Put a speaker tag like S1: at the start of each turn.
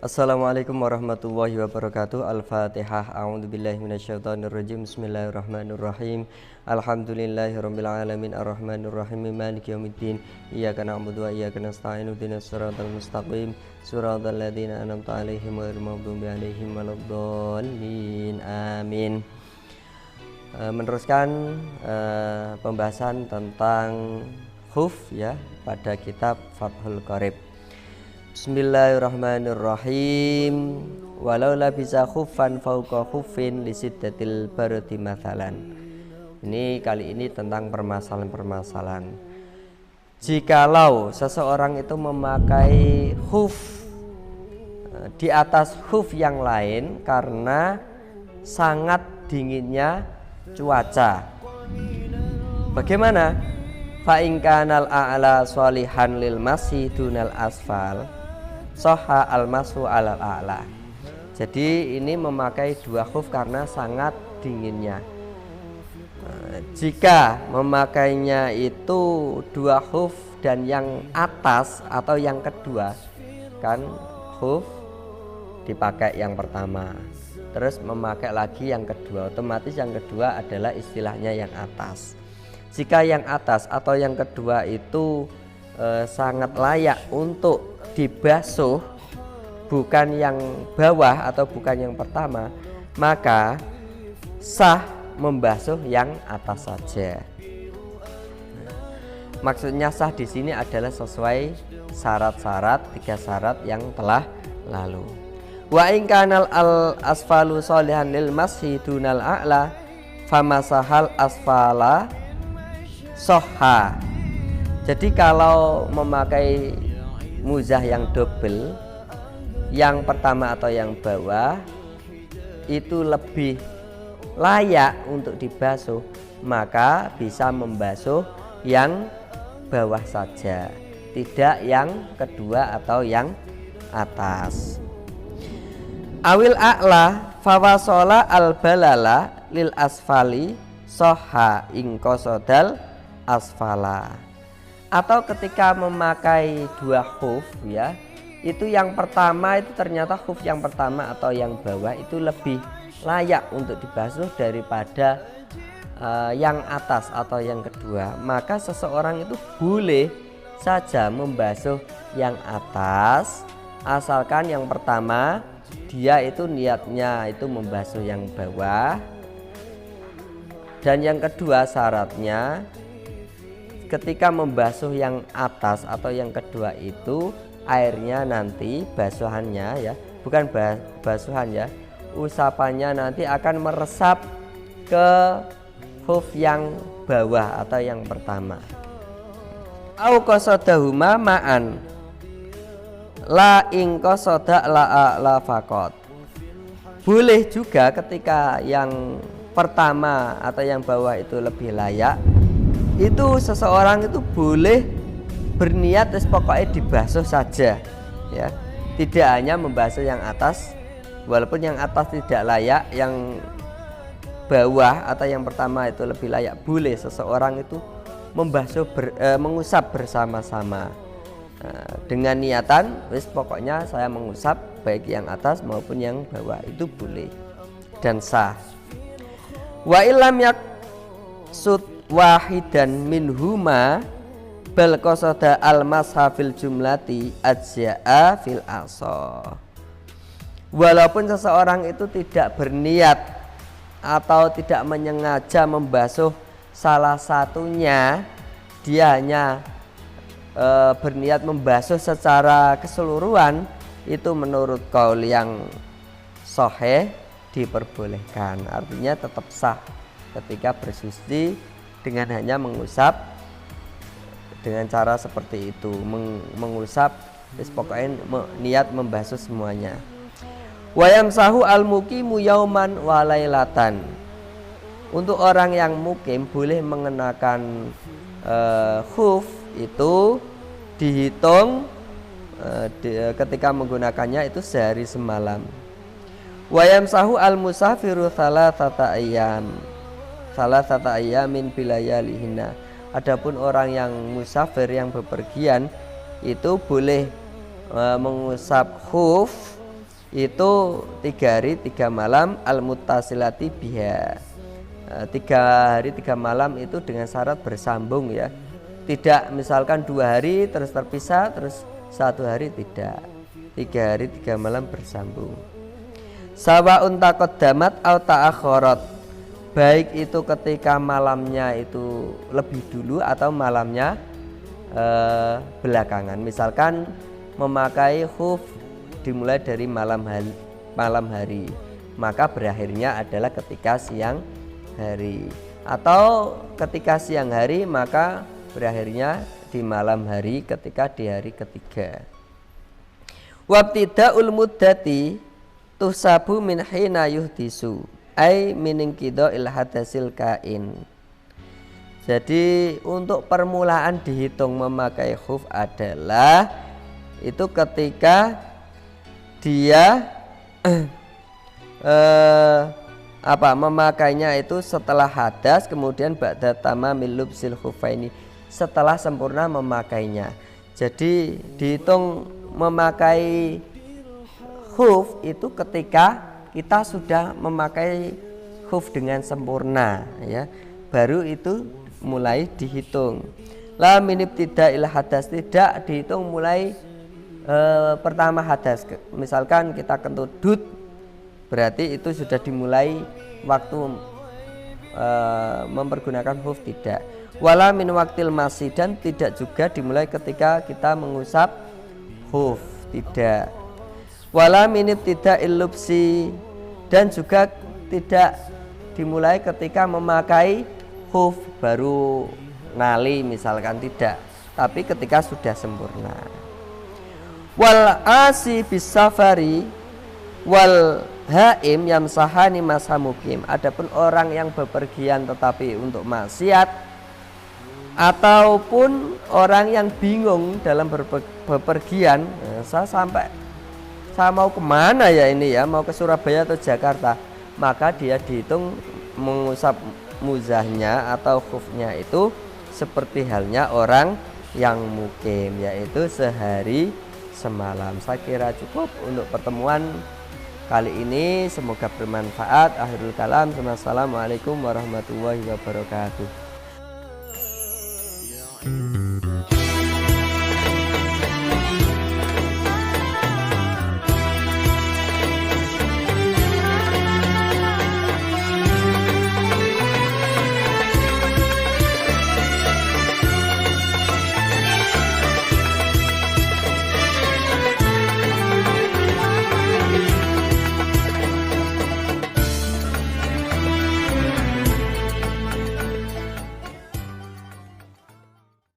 S1: Assalamualaikum warahmatullahi wabarakatuh. Al-Fatihah. A'udzubillahi minasyaitonirrajim. Bismillahirrahmanirrahim. Alhamdulillahirabbil alamin arrahmanirrahim maliki yaumiddin. Iyyaka na'budu wa iyyaka nasta'in ihdinas siratal mustaqim. Siratal ladzina an'amta 'alaihim ghairil maghdubi 'alaihim waladdallin. Amin. Meneruskan pembahasan tentang khuf ya pada kitab Fathul Qorib. Bismillahirrahmanirrahim. Walau labisa khuffan fauqa khuffin lisiddatil bardi mathalan. Ini kali ini tentang permasalahan-permasalahan. Jikalau seseorang itu memakai khuf di atas khuf yang lain karena sangat dinginnya cuaca, bagaimana? Fa in kanal a'la sholihan lil masih dunal asfal soha al-masu alal a'la. Jadi ini memakai dua khuf karena sangat dinginnya. Jika memakainya itu dua khuf dan yang atas atau yang kedua, kan khuf dipakai yang pertama, terus memakai lagi yang kedua, otomatis yang kedua adalah istilahnya yang atas. Jika yang atas atau yang kedua itu sangat layak untuk dibasuh, bukan yang bawah atau bukan yang pertama, maka sah membasuh yang atas saja. Maksudnya sah di sini adalah sesuai syarat-syarat, 3 syarat yang telah lalu. Wa in kanal al asfalu sholihan lil mashi dunal a'la famasahal asfala soha. Jadi kalau memakai muzah yang double, yang pertama atau yang bawah itu lebih layak untuk dibasuh, maka bisa membasuh yang bawah saja, tidak yang kedua atau yang atas. Awil a'la fawasola al balala lil asfali soha ingkosodal asfala. Atau ketika memakai dua khuf ya, itu yang pertama itu ternyata khuf yang pertama atau yang bawah itu lebih layak untuk dibasuh daripada yang atas atau yang kedua, maka seseorang itu boleh saja membasuh yang atas asalkan yang pertama dia itu niatnya itu membasuh yang bawah, dan yang kedua syaratnya ketika membasuh yang atas atau yang kedua itu airnya nanti basuhannya ya, bukan basuhan ya, usapannya nanti akan meresap ke khuf yang bawah atau yang pertama. Au qasodahuma ma'an la ing qasoda la faqat. Boleh juga ketika yang pertama atau yang bawah itu lebih layak, itu seseorang itu boleh berniat pokoknya dibasuh saja ya, tidak hanya membasuh yang atas, walaupun yang atas tidak layak, yang bawah atau yang pertama itu lebih layak, boleh seseorang itu membasuh mengusap bersama-sama dengan niatan pokoknya saya mengusap baik yang atas maupun yang bawah, itu boleh dan sah. Wa illam yaksud wahidan minhuma bal qasada al mashafil jumlati ajza'a fil asa. Walaupun seseorang itu tidak berniat atau tidak menyengaja membasuh salah satunya, dia hanya berniat membasuh secara keseluruhan, itu menurut qaul yang sahih diperbolehkan, artinya tetap sah ketika bersuci dengan hanya mengusap dengan cara seperti itu, mengusap pokoknya niat membasuh semuanya. Wa yamsahu al muqimu yauman wa lailatan. Untuk orang yang mukim boleh mengenakan khuf itu dihitung ketika menggunakannya itu sehari semalam. Wa yamsahu al musafiru thalathata ayyamin bilayalihinna. Adapun orang yang musafir yang bepergian itu boleh mengusap khuf itu 3 hari 3 malam al-muttasilati biha. 3 hari 3 malam itu dengan syarat bersambung ya, tidak misalkan 2 hari terus terpisah terus 1 hari, tidak, 3 hari 3 malam bersambung. Sawaun taqaddamat au ta'akharat, baik itu ketika malamnya itu lebih dulu atau malamnya belakangan. Misalkan memakai khuf dimulai dari malam hari, maka berakhirnya adalah ketika siang hari, atau ketika siang hari maka berakhirnya di malam hari ketika di hari ketiga. Wabtidaul muddati tusabu min hina yuhdisu ai min inqida'il hadasil kain. Jadi untuk permulaan dihitung memakai khuf adalah itu ketika dia memakainya itu setelah hadas, kemudian ba'da tamamil lubsil khufaini, setelah sempurna memakainya. Jadi dihitung memakai khuf itu ketika kita sudah memakai khuf dengan sempurna ya, baru itu mulai dihitung. La min ibtida'il hadas, tidak dihitung mulai pertama hadas. Misalkan kita kentut dut, berarti itu sudah dimulai waktu mempergunakan khuf, tidak. Wala min waktil masih, dan tidak juga dimulai ketika kita mengusap khuf, tidak. Wala min ibtida'il lubsi, dan juga tidak dimulai ketika memakai khuf baru nali misalkan, tidak, tapi ketika sudah sempurna. Wal asi bis safari wal haim yamsahani masamukim, adapun orang yang bepergian tetapi untuk maksiat, ataupun orang yang bingung dalam bepergian, saya mau kemana ya ini ya, mau ke Surabaya atau Jakarta, maka dia dihitung mengusap muzahnya atau khufnya itu seperti halnya orang yang mukim, yaitu sehari semalam. Saya kira cukup untuk pertemuan kali ini, semoga bermanfaat. Akhirul kalam, assalamualaikum warahmatullahi wabarakatuh.